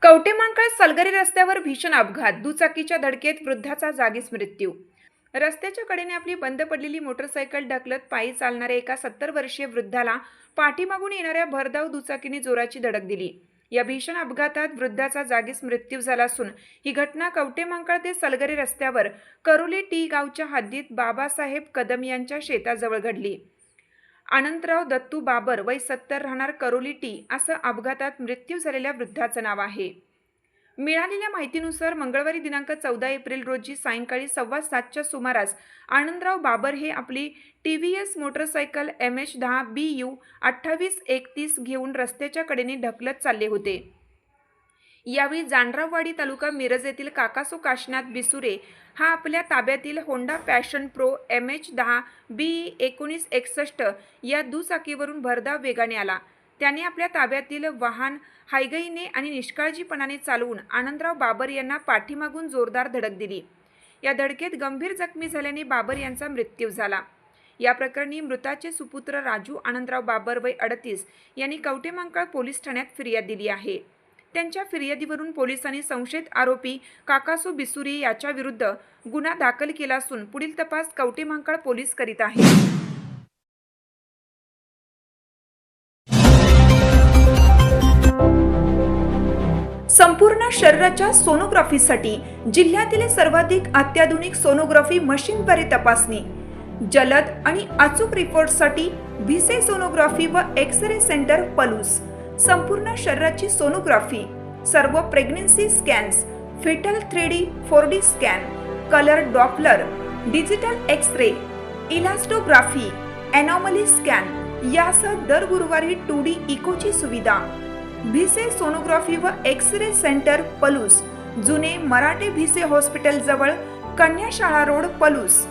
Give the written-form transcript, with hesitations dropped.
कवटेमहांकाळ सलगरी रस्त्यावर भीषण अपघात, दुचाकीच्या धडकेत वृद्धाचा जागीच मृत्यू। रस्त्याच्या कडेने आपली बंद पडलेली मोटरसायकल ढकलत पायी चालणाऱ्या एका 70 वर्षीय वृद्धाला पाठीमागून येणाऱ्या भरधाव दुचाकीने जोराची धडक दिली। या भीषण अपघातात वृद्धाचा जागीच मृत्यू झाला असून ही घटना कवटेमहांकाळ ते सलगरी रस्त्यावर करोली टी गावच्या हद्दीत बाबासाहेब कदम यांच्या शेताजवळ घडली। अनंतराव दत्तू बाबर वय 70 राहणार करोली टी असं अपघातात मृत्यू झालेल्या वृद्धाचं नाव आहे। मिळालेल्या माहितीनुसार मंगळवारी दिनांक 14 एप्रिल रोजी सायंकाळी 7:15च्या सुमारास आनंदराव बाबर हे आपली TVS मोटरसायकल MH10 BU 2831 घेऊन रस्त्याच्या कडेने ढकलत चालले होते। यावेळी जानराववाडी तालुका मिरज येथील काकासो काशीनाथ बिसुरे हा आपल्या ताब्यातील Honda passion pro MH10 BE 1961 या दुचाकीवरून भरधाव वेगाने आला। त्याने आपल्या ताब्यातील वाहन हायगईने आणि निष्काळजीपणाने चालवून आनंदराव बाबर यांना पाठीमागून जोरदार धडक दिली। या धडकेत गंभीर जखमी झाल्याने बाबर यांचा मृत्यू झाला। या प्रकरणी मृताचे सुपुत्र राजू आनंदराव बाबर वय 38 यांनी कवटेमहांकाळ पोलीस ठाण्यात फिर्याद दिली आहे। त्यांच्या फिर्यादीवरून पोलिसांनी संशयित आरोपी काकासो बिसुरे याच्या विरुद्ध गुन्हा दाखल केला असून पुढील तपास कवटेमहांकाळ पोलीस करीत आहेत। संपूर्ण शरीराच्या सोनोग्राफीसाठी जिल्ह्यातील सर्वाधिक अत्याधुनिक सोनोग्राफी मशीनद्वारे तपासणी, जलद आणि अचूक रिपोर्टसाठी भिसे सोनोग्राफी व एक्स-रे सेंटर पलूस। संपूर्ण शरीराची सोनोग्राफी, सर्व pregnancy scans, foetal 3D 4D scan, colour Doppler, digital X-ray, elastography, anomaly scan यासह दर गुरुवारी 2D इकोची सुविधा। भिसे सोनोग्राफी व एक्स-रे सेंटर पलूस, जुने मराठे भिसे हॉस्पिटल जवळ, कन्या शाळा रोड, पलूस।